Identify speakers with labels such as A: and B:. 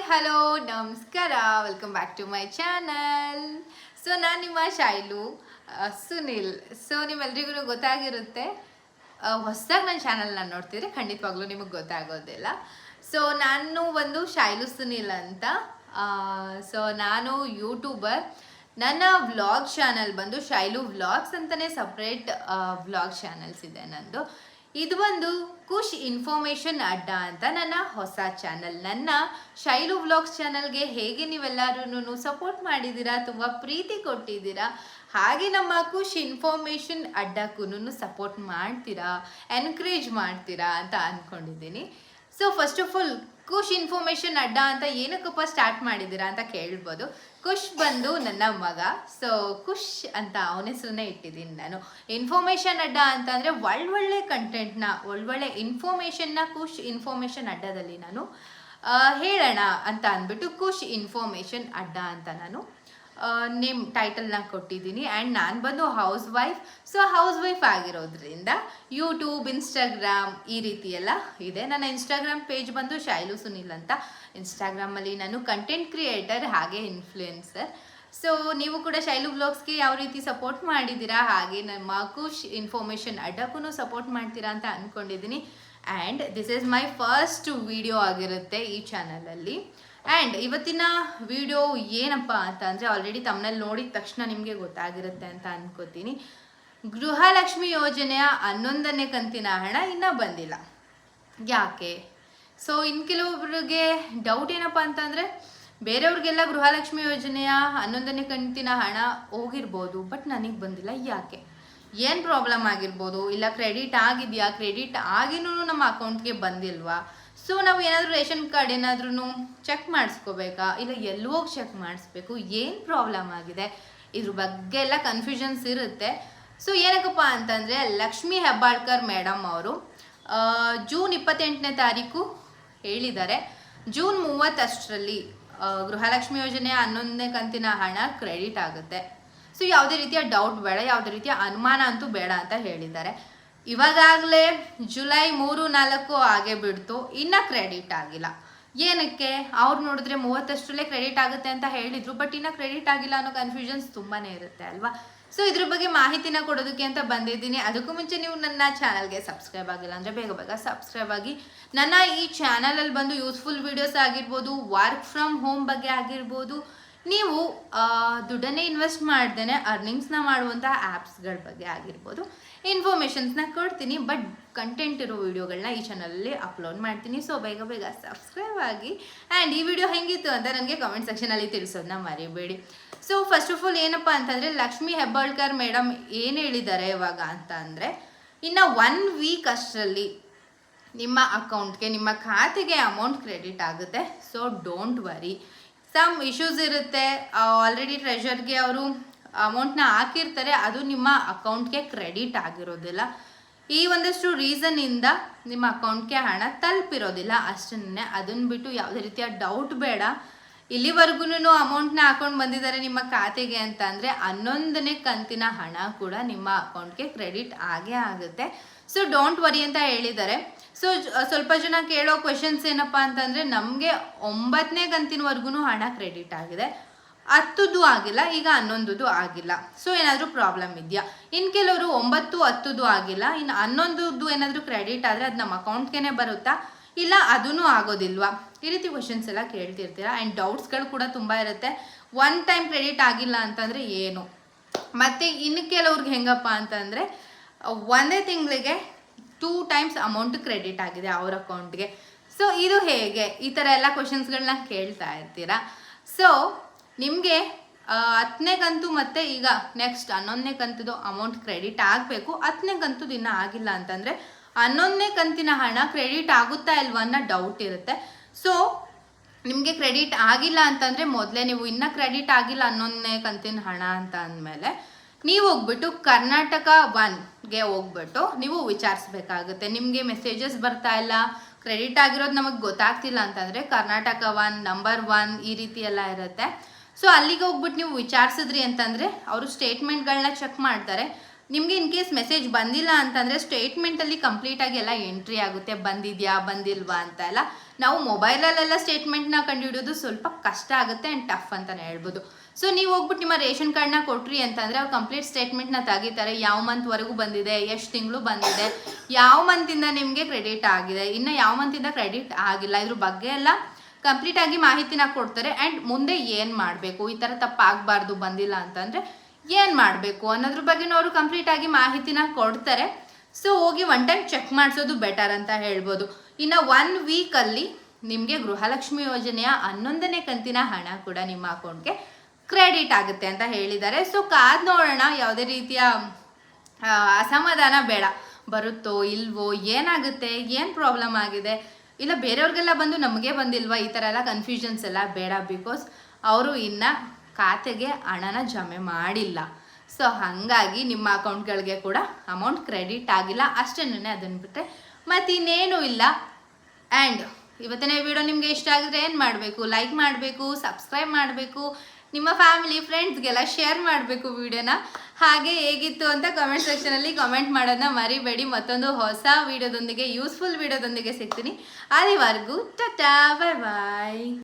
A: Hello ನಮಸ್ಕಾರ, welcome back to my channel. So ನಾನು ನಿಮ್ಮ ಶೈಲು ಸುನಿಲ್. ಸೊ ನಿಮ್ಮೆಲ್ರಿಗೂ ಗೊತ್ತಾಗಿರುತ್ತೆ, ಹೊಸದಾಗಿ ನನ್ನ ಚಾನಲ್ನ ನೋಡ್ತಿದ್ರೆ ಖಂಡಿತವಾಗ್ಲೂ ನಿಮಗೆ ಗೊತ್ತಾಗೋದಿಲ್ಲ. ಸೊ ನಾನು ಒಂದು ಶೈಲು ಸುನಿಲ್ ಅಂತ. ಸೊ ನಾನು ಯೂಟ್ಯೂಬರ್. ನನ್ನ ವ್ಲಾಗ್ ಚಾನಲ್ ಬಂದು ಶೈಲು ವ್ಲಾಗ್ಸ್ ಅಂತಲೇ ಸಪ್ರೇಟ್ ವ್ಲಾಗ್ ಚಾನಲ್ಸ್ ಇದೆ ನಂದು. ಇದು ಒಂದು ಖುಷ್ ಇನ್ಫಾರ್ಮೇಷನ್ ಅಡ್ಡ ಅಂತ ನನ್ನ ಹೊಸ ಚಾನಲ್. ನನ್ನ ಶೈಲು ವ್ಲಾಗ್ಸ್ ಚಾನಲ್ಗೆ ಹೇಗೆ ನೀವೆಲ್ಲರೂ ಸಪೋರ್ಟ್ ಮಾಡಿದ್ದೀರಾ, ತುಂಬ ಪ್ರೀತಿ ಕೊಟ್ಟಿದ್ದೀರಾ, ಹಾಗೆ ನಮ್ಮ ಖುಷ್ ಇನ್ಫಾರ್ಮೇಷನ್ ಅಡ್ಡಕ್ಕೂ ಸಪೋರ್ಟ್ ಮಾಡ್ತೀರಾ, ಎನ್ಕರೇಜ್ ಮಾಡ್ತೀರಾ ಅಂತ ಅಂದ್ಕೊಂಡಿದ್ದೀನಿ. So first of all, Khush information ಅಡ್ಡ ಅಂತ ಏನಕ್ಕಪ್ಪ ಸ್ಟಾರ್ಟ್ ಮಾಡಿದ್ದೀರಾ ಅಂತ ಕೇಳ್ಬೋದು. ಖುಷ್ ಬಂದು ನನ್ನ ಮಗ, ಸೊ ಖುಷ್ ಅಂತ ಅವನ ಹೆಸರನ್ನೇ ಇಟ್ಟಿದ್ದೀನಿ ನಾನು. ಇನ್ಫಾರ್ಮೇಷನ್ ಅಡ್ಡ ಅಂತ ಅಂದರೆ ಒಳ್ಳೊಳ್ಳೆ ಕಂಟೆಂಟ್ನ, ಒಳ್ಳೊಳ್ಳೆ ಇನ್ಫಾರ್ಮೇಷನ್ನ ಖುಷ್ ಇನ್ಫಾರ್ಮೇಷನ್ ಅಡ್ಡದಲ್ಲಿ ನಾನು ಹೇಳೋಣ ಅಂತ ಅಂದ್ಬಿಟ್ಟು ಖುಷ್ ಇನ್ಫಾರ್ಮೇಷನ್ ಅಡ್ಡ ಅಂತ ನಾನು ನೇಮ್ ಟೈಟಲ್ನ ಕೊಟ್ಟಿದ್ದೀನಿ. ಆ್ಯಂಡ್ ನಾನು ಬಂದು house wife. So house wife ಆಗಿರೋದ್ರಿಂದ ಯೂಟ್ಯೂಬ್, ಇನ್ಸ್ಟಾಗ್ರಾಮ್ ಈ ರೀತಿ ಎಲ್ಲ ಇದೆ. ನನ್ನ ಇನ್ಸ್ಟಾಗ್ರಾಮ್ ಪೇಜ್ ಬಂದು ಶೈಲು ಸುನಿಲ್ ಅಂತ. ಇನ್ಸ್ಟಾಗ್ರಾಮಲ್ಲಿ ನಾನು ಕಂಟೆಂಟ್ ಕ್ರಿಯೇಟರ್ ಹಾಗೆ ಇನ್ಫ್ಲುಯೆನ್ಸರ್. ಸೊ ನೀವು ಕೂಡ ಶೈಲು ವ್ಲಾಗ್ಸ್ಗೆ ಯಾವ ರೀತಿ ಸಪೋರ್ಟ್ ಮಾಡಿದ್ದೀರಾ, ಹಾಗೆ ನಮ್ಮ ಖುಷ್ ಇನ್ಫಾರ್ಮೇಷನ್ ಅಡ್ಡಕ್ಕೂ ಸಪೋರ್ಟ್ ಮಾಡ್ತೀರಾ ಅಂತ ಅಂದ್ಕೊಂಡಿದ್ದೀನಿ. And this is my first video ಆಗಿರುತ್ತೆ ಈ ಚಾನಲಲ್ಲಿ. ಆ್ಯಂಡ್ ಇವತ್ತಿನ ವಿಡಿಯೋ ಏನಪ್ಪ ಅಂತ ಅಂದರೆ, ಆಲ್ರೆಡಿ ತಮ್ಮನಲ್ಲಿ ನೋಡಿದ ತಕ್ಷಣ ನಿಮಗೆ ಗೊತ್ತಾಗಿರುತ್ತೆ ಅಂತ ಅನ್ಕೋತೀನಿ. ಗೃಹಲಕ್ಷ್ಮಿ ಯೋಜನೆಯ 11ನೇ ಕಂತಿನ ಹಣ ಇನ್ನೂ ಬಂದಿಲ್ಲ, ಯಾಕೆ? ಸೊ ಇನ್ನು ಕೆಲವೊಬ್ಬರಿಗೆ ಡೌಟ್ ಏನಪ್ಪ ಅಂತಂದರೆ, ಬೇರೆಯವ್ರಿಗೆಲ್ಲ ಗೃಹಲಕ್ಷ್ಮಿ ಯೋಜನೆಯ 11ನೇ ಕಂತಿನ ಹಣ ಹೋಗಿರ್ಬೋದು, ಬಟ್ ನನಗೆ ಬಂದಿಲ್ಲ, ಯಾಕೆ? ಏನು ಪ್ರಾಬ್ಲಮ್ ಆಗಿರ್ಬೋದು, ಇಲ್ಲ ಕ್ರೆಡಿಟ್ ಆಗಿದೆಯಾ, ಕ್ರೆಡಿಟ್ ಆಗಿನೂ ನಮ್ಮ ಅಕೌಂಟ್ಗೆ ಬಂದಿಲ್ವಾ? ಸೊ ನಾವು ಏನಾದರೂ ರೇಷನ್ ಕಾರ್ಡ್ ಏನಾದ್ರೂ ಚೆಕ್ ಮಾಡಿಸ್ಕೋಬೇಕಾ, ಇಲ್ಲ ಎಲ್ಲಿ ಹೋಗಿ ಚೆಕ್ ಮಾಡಿಸ್ಬೇಕು, ಏನು ಪ್ರಾಬ್ಲಮ್ ಆಗಿದೆ, ಇದ್ರ ಬಗ್ಗೆ ಎಲ್ಲ ಕನ್ಫ್ಯೂಷನ್ಸ್ ಇರುತ್ತೆ. ಸೊ ಏನಕ್ಕಪ್ಪ ಅಂತಂದರೆ, ಲಕ್ಷ್ಮೀ ಹೆಬ್ಬಾಳ್ಕರ್ ಮೇಡಮ್ ಅವರು ಜೂನ್ 28ನೇ ತಾರೀಕು ಹೇಳಿದ್ದಾರೆ, ಜೂನ್ 30 ಗೃಹಲಕ್ಷ್ಮಿ ಯೋಜನೆಯ 11ನೇ ಕಂತಿನ ಹಣ ಕ್ರೆಡಿಟ್ ಆಗುತ್ತೆ. ಸೊ ಯಾವುದೇ ರೀತಿಯ ಡೌಟ್ ಬೇಡ, ಯಾವುದೇ ರೀತಿಯ ಅನುಮಾನ ಅಂತೂ ಬೇಡ ಅಂತ ಹೇಳಿದ್ದಾರೆ. ಇವಾಗಲೇ ಜುಲೈ 3-4 ಆಗೇ ಬಿಡ್ತು, ಇನ್ನೂ ಕ್ರೆಡಿಟ್ ಆಗಿಲ್ಲ. ಏನಕ್ಕೆ? ಅವ್ರು ನೋಡಿದ್ರೆ 30 ಕ್ರೆಡಿಟ್ ಆಗುತ್ತೆ ಅಂತ ಹೇಳಿದರು, ಬಟ್ ಇನ್ನೂ ಕ್ರೆಡಿಟ್ ಆಗಿಲ್ಲ ಅನ್ನೋ ಕನ್ಫ್ಯೂಷನ್ಸ್ ತುಂಬಾ ಇರುತ್ತೆ ಅಲ್ವಾ? ಸೊ ಇದ್ರ ಬಗ್ಗೆ ಮಾಹಿತಿನ ಕೊಡೋದಕ್ಕೆ ಅಂತ ಬಂದಿದ್ದೀನಿ. ಅದಕ್ಕೂ ಮುಂಚೆ ನೀವು ನನ್ನ ಚಾನಲ್ಗೆ ಸಬ್ಸ್ಕ್ರೈಬ್ ಆಗಿಲ್ಲ ಅಂದರೆ ಬೇಗ ಸಬ್ಸ್ಕ್ರೈಬ್ ಆಗಿ. ನನ್ನ ಈ ಚಾನಲಲ್ಲಿ ಬಂದು ಯೂಸ್ಫುಲ್ ವೀಡಿಯೋಸ್ ಆಗಿರ್ಬೋದು, ವರ್ಕ್ ಫ್ರಮ್ ಹೋಮ್ ಬಗ್ಗೆ ಆಗಿರ್ಬೋದು, ನೀವು ದುಡ್ಡನ್ನೇ ಇನ್ವೆಸ್ಟ್ ಮಾಡ್ದೇ ಅರ್ನಿಂಗ್ಸ್ನ ಮಾಡುವಂಥ ಆ್ಯಪ್ಸ್ಗಳ ಬಗ್ಗೆ ಆಗಿರ್ಬೋದು ಇನ್ಫಾರ್ಮೇಷನ್ಸ್ನ ಕೊಡ್ತೀನಿ. ಬಟ್ ಕಂಟೆಂಟ್ ಇರೋ ವೀಡಿಯೋಗಳನ್ನ ಈ ಚಾನಲಲ್ಲಿ ಅಪ್ಲೋಡ್ ಮಾಡ್ತೀನಿ. ಸೊ ಬೇಗ ಸಬ್ಸ್ಕ್ರೈಬ್ ಆಗಿ. ಆ್ಯಂಡ್ ಈ ವಿಡಿಯೋ ಹೆಂಗಿತ್ತು ಅಂತ ನನಗೆ ಕಮೆಂಟ್ ಸೆಕ್ಷನಲ್ಲಿ ತಿಳಿಸೋದನ್ನ ಮರಿಬೇಡಿ. ಸೊ ಫಸ್ಟ್ ಆಫ್ ಆಲ್ ಏನಪ್ಪ ಅಂತಂದರೆ, ಲಕ್ಷ್ಮೀ ಹೆಬ್ಬಾಳ್ಕರ್ ಮೇಡಮ್ ಏನು ಹೇಳಿದ್ದಾರೆ ಇವಾಗ ಅಂತ ಅಂದರೆ, ಇನ್ನು 1 ವೀಕ್ ಅಷ್ಟರಲ್ಲಿ ನಿಮ್ಮ ಅಕೌಂಟ್ಗೆ, ನಿಮ್ಮ ಖಾತೆಗೆ ಅಮೌಂಟ್ ಕ್ರೆಡಿಟ್ ಆಗುತ್ತೆ. So don't worry. Some issues ಇರುತ್ತೆ, ಆಲ್ರೆಡಿ ಟ್ರೆಷರ್ಗೆ ಅವರು ಅಮೌಂಟ್ನ ಹಾಕಿರ್ತಾರೆ, ಅದು ನಿಮ್ಮ ಅಕೌಂಟ್ಗೆ ಕ್ರೆಡಿಟ್ ಆಗಿರೋದಿಲ್ಲ. ಈ ಒಂದಷ್ಟು ರೀಸನ್ನಿಂದ ನಿಮ್ಮ ಅಕೌಂಟ್ಗೆ ಹಣ ತಲುಪಿರೋದಿಲ್ಲ ಅಷ್ಟನ್ನೇ. ಅದನ್ನು ಬಿಟ್ಟು ಯಾವುದೇ ರೀತಿಯ ಡೌಟ್ ಬೇಡ. ಇಲ್ಲಿವರೆಗೂ ಅಮೌಂಟ್ನ ಹಾಕೊಂಡು ಬಂದಿದ್ದಾರೆ ನಿಮ್ಮ ಖಾತೆಗೆ ಅಂತ ಅಂದರೆ 11ನೇ ಕಂತಿನ ಹಣ ಕೂಡ ನಿಮ್ಮ ಅಕೌಂಟ್ಗೆ ಕ್ರೆಡಿಟ್ ಆಗೇ ಆಗುತ್ತೆ. ಸೊ ಡೋಂಟ್ ವರಿ ಅಂತ ಹೇಳಿದ್ದಾರೆ. ಸೊ ಸ್ವಲ್ಪ ಜನ ಕೇಳೋ ಕ್ವೆಶನ್ಸ್ ಏನಪ್ಪ ಅಂತಂದರೆ, ನಮಗೆ 9ನೇ ಕಂತಿನವರೆಗೂ ಹಣ ಕ್ರೆಡಿಟ್ ಆಗಿದೆ, 10ದು ಆಗಿಲ್ಲ, ಈಗ 11ದು ಆಗಿಲ್ಲ. ಸೊ ಏನಾದರೂ ಪ್ರಾಬ್ಲಮ್ ಇದೆಯಾ? ಇನ್ನು ಕೆಲವರು 9, 10ದು ಆಗಿಲ್ಲ, ಇನ್ನು 11ದು ಏನಾದರೂ ಕ್ರೆಡಿಟ್ ಆದರೆ ಅದು ನಮ್ಮ ಅಕೌಂಟ್ಗೆ ಬರುತ್ತಾ, ಇಲ್ಲ ಅದೂ ಆಗೋದಿಲ್ವಾ? ಈ ರೀತಿ ಕ್ವೆಶನ್ಸ್ ಎಲ್ಲ ಕೇಳ್ತಿರ್ತೀರ. ಆ್ಯಂಡ್ ಡೌಟ್ಸ್ಗಳು ಕೂಡ ತುಂಬ ಇರುತ್ತೆ. 1 ಟೈಮ್ ಕ್ರೆಡಿಟ್ ಆಗಿಲ್ಲ ಅಂತಂದರೆ ಏನು? ಮತ್ತು ಇನ್ನು ಕೆಲವ್ರಿಗೆ ಹೆಂಗಪ್ಪ ಅಂತಂದರೆ, ಒಂದೇ ತಿಂಗಳಿಗೆ 2 ಟೈಮ್ಸ್ ಅಮೌಂಟ್ ಕ್ರೆಡಿಟ್ ಆಗಿದೆ ಅವ್ರ ಅಕೌಂಟ್ಗೆ. ಸೊ ಇದು ಹೇಗೆ? ಈ ಥರ ಎಲ್ಲ ಕ್ವೆಶನ್ಸ್ಗಳನ್ನ ಕೇಳ್ತಾ ಇರ್ತೀರಾ. ಸೊ ನಿಮಗೆ 10ನೇ ಕಂತು ಮತ್ತು ಈಗ ನೆಕ್ಸ್ಟ್ 11ನೇ ಕಂತದ್ದು ಅಮೌಂಟ್ ಕ್ರೆಡಿಟ್ ಆಗಬೇಕು. 10ನೇ ಕಂತದ್ದು ಇನ್ನೂ ಆಗಿಲ್ಲ ಅಂತಂದರೆ 11ನೇ ಕಂತಿನ ಹಣ ಕ್ರೆಡಿಟ್ ಆಗುತ್ತಾ ಇಲ್ವಾ ಅನ್ನೋ ಡೌಟ್ ಇರುತ್ತೆ. ಸೊ ನಿಮಗೆ ಕ್ರೆಡಿಟ್ ಆಗಿಲ್ಲ ಅಂತಂದರೆ, ಮೊದಲೇ ನೀವು ಇನ್ನೂ ಕ್ರೆಡಿಟ್ ಆಗಿಲ್ಲ 11ನೇ ಕಂತಿನ ಹಣ ಅಂತ ಅಂದಮೇಲೆ ನೀವು ಹೋಗ್ಬಿಟ್ಟು ಕರ್ನಾಟಕ 1ಗೆ ಹೋಗ್ಬಿಟ್ಟು ನೀವು ವಿಚಾರಿಸ್ಬೇಕಾಗುತ್ತೆ. ನಿಮಗೆ ಮೆಸೇಜಸ್ ಬರ್ತಾ ಇಲ್ಲ, ಕ್ರೆಡಿಟ್ ಆಗಿರೋದು ನಮಗೆ ಗೊತ್ತಾಗ್ತಿಲ್ಲ ಅಂತಂದರೆ ಕರ್ನಾಟಕ 1, ನಂಬರ್ 1 ಈ ರೀತಿ ಎಲ್ಲ ಇರುತ್ತೆ. ಸೊ ಅಲ್ಲಿಗೆ ಹೋಗ್ಬಿಟ್ಟು ನೀವು ವಿಚಾರಿಸಿದ್ರಿ ಅಂತಂದರೆ ಅವರು ಸ್ಟೇಟ್ಮೆಂಟ್ಗಳನ್ನ ಚೆಕ್ ಮಾಡ್ತಾರೆ. ನಿಮಗೆ ಇನ್ ಕೇಸ್ ಮೆಸೇಜ್ ಬಂದಿಲ್ಲ ಅಂತಂದರೆ ಸ್ಟೇಟ್ಮೆಂಟಲ್ಲಿ ಕಂಪ್ಲೀಟಾಗಿ ಎಲ್ಲ ಎಂಟ್ರಿ ಆಗುತ್ತೆ, ಬಂದಿದೆಯಾ ಬಂದಿಲ್ವಾ ಅಂತ ಎಲ್ಲ. ನಾವು ಮೊಬೈಲಲ್ಲೆಲ್ಲ ಸ್ಟೇಟ್ಮೆಂಟ್ನ ಕಂಡುಹಿಡಿಯೋದು ಸ್ವಲ್ಪ ಕಷ್ಟ ಆಗುತ್ತೆ ಆ್ಯಂಡ್ ಟಫ್ ಅಂತಲೇ ಹೇಳ್ಬೋದು. ಸೊ ನೀವು ಹೋಗ್ಬಿಟ್ಟು ನಿಮ್ಮ ರೇಷನ್ ಕಾರ್ಡ್ನ ಕೊಟ್ರಿ ಅಂತಂದರೆ ಅವ್ರು ಕಂಪ್ಲೀಟ್ ಸ್ಟೇಟ್ಮೆಂಟ್ನ ತೆಗಿತಾರೆ. ಯಾವ ಮಂತ್ವರೆಗೂ ಬಂದಿದೆ, ಎಷ್ಟು ತಿಂಗಳು ಬಂದಿದೆ, ಯಾವ ಮಂತಿಂದ ನಿಮಗೆ ಕ್ರೆಡಿಟ್ ಆಗಿದೆ, ಇನ್ನು ಯಾವ ಮಂತಿಂದ ಕ್ರೆಡಿಟ್ ಆಗಿಲ್ಲ, ಇದ್ರ ಬಗ್ಗೆ ಎಲ್ಲ ಕಂಪ್ಲೀಟಾಗಿ ಮಾಹಿತಿನ ಕೊಡ್ತಾರೆ. ಆ್ಯಂಡ್ ಮುಂದೆ ಏನು ಮಾಡಬೇಕು, ಈ ಥರ ತಪ್ಪಾಗಬಾರ್ದು ಬಂದಿಲ್ಲ ಅಂತಂದರೆ ಏನು ಮಾಡಬೇಕು ಅನ್ನೋದ್ರ ಬಗ್ಗೆನೂ ಅವರು ಕಂಪ್ಲೀಟಾಗಿ ಮಾಹಿತಿನ ಕೊಡ್ತಾರೆ. ಸೊ ಹೋಗಿ ಒನ್ ಟೈಮ್ ಚೆಕ್ ಮಾಡಿಸೋದು ಬೆಟರ್ ಅಂತ ಹೇಳ್ಬೋದು. ಇನ್ನು 1 ವೀಕಲ್ಲಿ ನಿಮಗೆ ಗೃಹಲಕ್ಷ್ಮಿ ಯೋಜನೆಯ 11ನೇ ಕಂತಿನ ಹಣ ಕೂಡ ನಿಮ್ಮ ಅಕೌಂಟ್ಗೆ ಕ್ರೆಡಿಟ್ ಆಗುತ್ತೆ ಅಂತ ಹೇಳಿದ್ದಾರೆ. ಸೊ ಕಾದು ನೋಡೋಣ, ಯಾವುದೇ ರೀತಿಯ ಅಸಮಾಧಾನ ಬೇಡ. ಬರುತ್ತೋ ಇಲ್ವೋ, ಏನಾಗುತ್ತೆ, ಏನು ಪ್ರಾಬ್ಲಮ್ ಆಗಿದೆ, ಇಲ್ಲ ಬೇರೆಯವ್ರಿಗೆಲ್ಲ ಬಂದು ನಮಗೆ ಬಂದಿಲ್ವಾ, ಈ ಥರ ಎಲ್ಲ ಕನ್ಫ್ಯೂಷನ್ಸ್ ಎಲ್ಲ ಬೇಡ. ಬಿಕಾಸ್ ಅವರು ಇನ್ನು ಖಾತೆಗೆ ಹಣನ ಜಮೆ ಮಾಡಿಲ್ಲ. ಸೊ ಹಾಗಾಗಿ ನಿಮ್ಮ ಅಕೌಂಟ್ಗಳಿಗೆ ಕೂಡ ಅಮೌಂಟ್ ಕ್ರೆಡಿಟ್ ಆಗಿಲ್ಲ ಅಷ್ಟೇ. ಅದನ್ನು ಬಿಟ್ಟರೆ ಮತ್ತಿನ್ನೇನೂ ಇಲ್ಲ. ಆ್ಯಂಡ್ ಇವತ್ತಿನ ವಿಡಿಯೋ ನಿಮಗೆ ಇಷ್ಟ ಆಗಿದ್ರೆ ಏನು ಮಾಡಬೇಕು, ಲೈಕ್ ಮಾಡಬೇಕು, ಸಬ್ಸ್ಕ್ರೈಬ್ ಮಾಡಬೇಕು, ನಿಮ್ಮ ಫ್ಯಾಮಿಲಿ ಫ್ರೆಂಡ್ಸ್ಗೆಲ್ಲ ಶೇರ್ ಮಾಡಬೇಕು ವಿಡಿಯೋನ. ಹಾಗೆ ಹೇಗಿತ್ತು ಅಂತ ಕಮೆಂಟ್ ಸೆಕ್ಷನಲ್ಲಿ ಕಮೆಂಟ್ ಮಾಡೋದನ್ನ ಮರಿಬೇಡಿ. ಮತ್ತೊಂದು ಹೊಸ ವಿಡಿಯೋದೊಂದಿಗೆ, ಯೂಸ್ಫುಲ್ ವಿಡಿಯೋದೊಂದಿಗೆ ಸಿಗ್ತೀನಿ. ಅಲ್ಲಿವರೆಗೂ ಟಾಟಾ, ಬಾಯ್ ಬಾಯ್.